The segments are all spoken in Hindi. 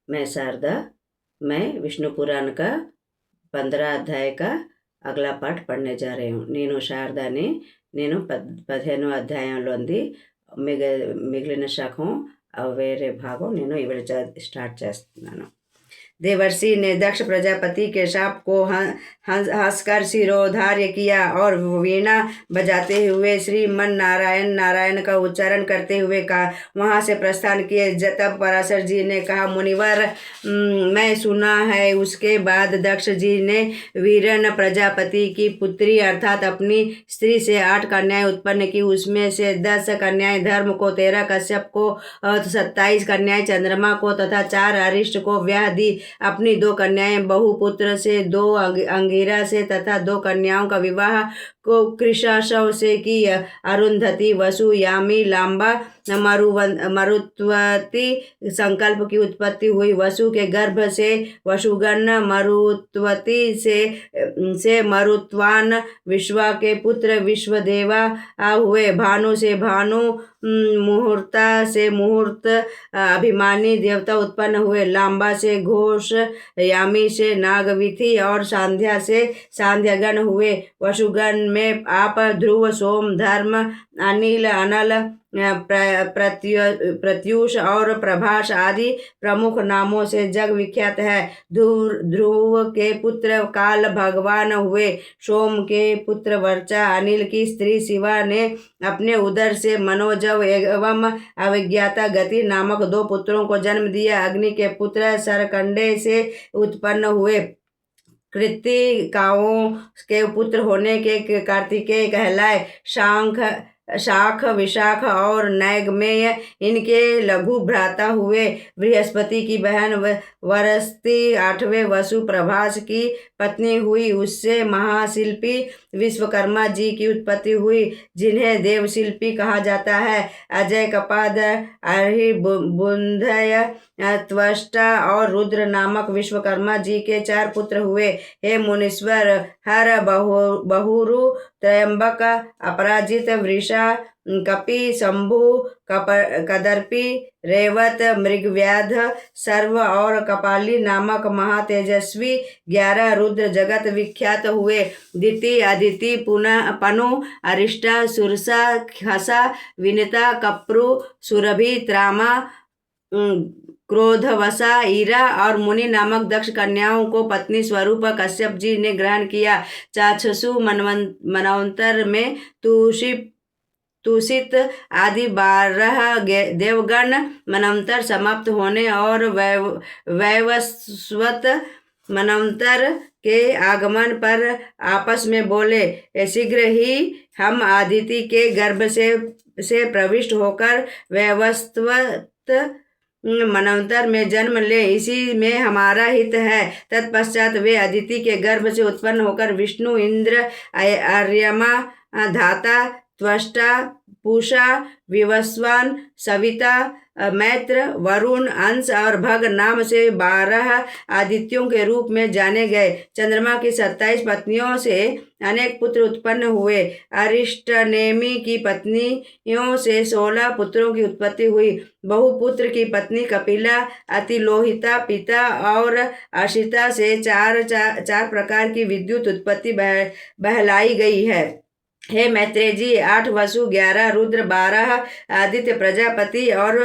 मैं शारदा। मैं विष्णु पुराण का 15 अध्याय का అగలా పాట పడనే जा रही हूँ. నేను శారదాని. నేను 15 అధ్యాయంలోంది మిగిలిన శాఖం వేరే భాగం నేను ఇవాళ స్టార్ట్ చేస్తున్నాను. देवर्षि ने दक्ष प्रजापति के शाप को हंसकर सिरोधार्य किया और वीणा बजाते हुए श्री मन नारायण नारायण का उच्चारण करते हुए कहा, वहां से प्रस्थान किए. तब पराशर जी ने कहा, मुनिवर मैं सुना है. उसके बाद दक्ष जी ने वीरन प्रजापति की पुत्री अर्थात अपनी स्त्री से 8 कन्याएं उत्पन्न की. उसमें से 10 कन्याएं धर्म को, 13 कश्यप को, 27 कन्याएं चंद्रमा को तथा 4 अरिष्ट को ब्याह दी. अपनी 2 कन्याएं बहुपुत्र से, 2 अंगिरा से तथा 2 कन्याओं का विवाह को कृशाशव से की. अरुंधति, वसु, यामी, लांबा, मरुत्वती संकल्प की उत्पत्ति हुई. वसु के गर्भ से वसुगण, मरुत्वती से मरुत्वान, विश्वा के पुत्र विश्वदेवा हुए. भानु से भानु, मुहूर्ता से मुहूर्त अभिमानी देवता उत्पन्न हुए. लांबा से घोष, यामी से नागविथि और सांध्या से सांध्यगण हुए. वसुगण में आप ध्रुव, सोम, धर्म, अनिल, अनल, प्रत्यूष और प्रभाष आदि प्रमुख नामों से जग विख्यात है. ध्रुव के पुत्र काल भगवान हुए. सोम के पुत्र वर्चा, अनिल की स्त्री शिवा ने अपने उदर से मनोजव एवं अविज्ञाता गति नामक 2 पुत्रों को जन्म दिया. अग्नि के पुत्र सरकंडे से उत्पन्न हुए. कृत्तिकाओं के पुत्र होने के कार्तिकेय कहलाए. शाख, विशाख और नैगमेय इनके लघु भ्राता हुए. बृहस्पति की बहन वरस्ती 8वें वसु प्रभास की पत्नी हुई. उससे महाशिल्पी विश्वकर्मा जी की उत्पत्ति हुई, जिन्हें देवशिल्पी कहा जाता है. अजय, कपाद, अर्हि, बुंधय, त्वष्टा और रुद्र नामक विश्वकर्मा जी के 4 पुत्र हुए. हे मुनीश्वर, हर, बहुरु, त्रयंबक, अपराजित, वृषा, कपि, शंभु, कदर्पी, रेवत, मृगव्याध, सर्व और कपाली नामक महातेजस्वी 11 रुद्र जगत विख्यात हुए. दिति, अदिति, पनु, अरिष्टा, सुरसा, खसा, विनिता, कप्रु, सुरभि, त्रामा, क्रोधवसा, ईरा और मुनि नामक दक्ष कन्याओं को पत्नी स्वरूप कश्यप जी ने ग्रहण किया. चाक्षसु मनवंतर में तुषित आदि 12 देवगण मनवंतर समाप्त होने और वैवस्वत मनवंतर के आगमन पर आपस में बोले, शीघ्र ही हम आदिति के गर्भ से प्रविष्ट होकर वैवस्वत मनवंतर में जन्म ले, इसी में हमारा हित है. तत्पश्चात वे अदिति के गर्भ से उत्पन्न होकर विष्णु, इंद्र, आर्यमा, धाता, त्वष्टा, पूषा, विवस्वान, सविता, मैत्र, वरुण, अंश और भग नाम से 12 आदित्यों के रूप में जाने गए. चंद्रमा की 27 पत्नियों से अनेक पुत्र उत्पन्न हुए. अरिष्टनेमि की पत्नियों से 16 पुत्रों की उत्पत्ति हुई. बहुपुत्र की पत्नी कपिला, अतिलोहिता, पिता और अशिता से 4 प्रकार की विद्युत उत्पत्ति बहलाई गई है. हे मैत्रेय जी, 8 वसु, 11 रुद्र, 12 आदित्य प्रजापति और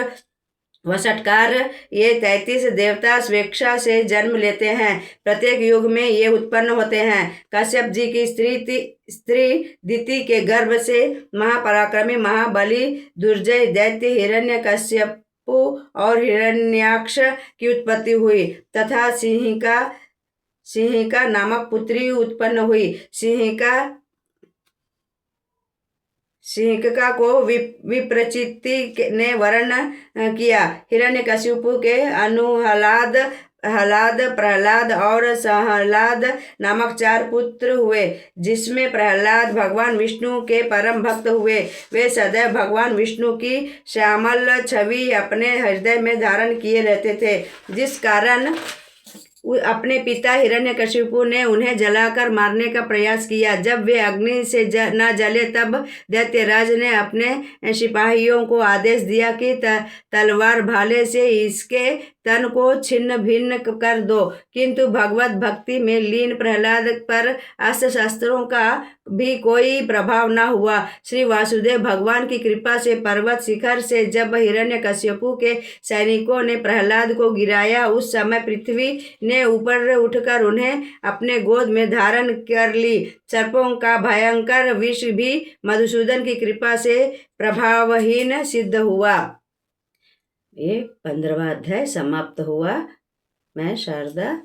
वषटकार, ये 33 देवता स्वेच्छा से जन्म लेते हैं. प्रत्येक युग में ये उत्पन्न होते हैं. कश्यप जी की स्त्री दिति के गर्भ से महापराक्रमी, महाबली, दुर्जय दैत्य हिरण्यकश्यपु और हिरण्याक्ष की उत्पत्ति हुई तथा सिंहिका नामक पुत्री उत्पन्न हुई. सिंहिका को विप्रचिति ने वर्ण किया. हिरण्यकशिपु के अनुहलाद, प्रहलाद और सहलाद नामक 4 पुत्र हुए, जिसमें प्रहलाद भगवान विष्णु के परम भक्त हुए. वे सदैव भगवान विष्णु की श्यामल छवि अपने हृदय में धारण किए रहते थे, जिस कारण अपने पिता हिरण्यकशिपु ने उन्हें जलाकर मारने का प्रयास किया. जब वे अग्नि से न जले तब दैत्यराज ने अपने सिपाहियों को आदेश दिया कि तलवार भाले से इसके तन को छिन्न भिन्न कर दो। किंतु भगवत भक्ति में लीन प्रहलाद पर अस्त्र शस्त्रों का भी कोई प्रभाव न हुआ। श्री वासुदेव भगवान की कृपा से पर्वत शिखर से जब हिरण्यकश्यपु के सैनिकों ने प्रहलाद को गिराया, उस समय पृथ्वी ने ऊपर उठकर उन्हें अपने गोद में धारण कर ली। सर्पों का भयंकर विष भी मधुसूदन की कृपा से प्रभावहीन सिद्ध हुआ। ये 15वां अध्याय समाप्त हुआ। मैं शारदा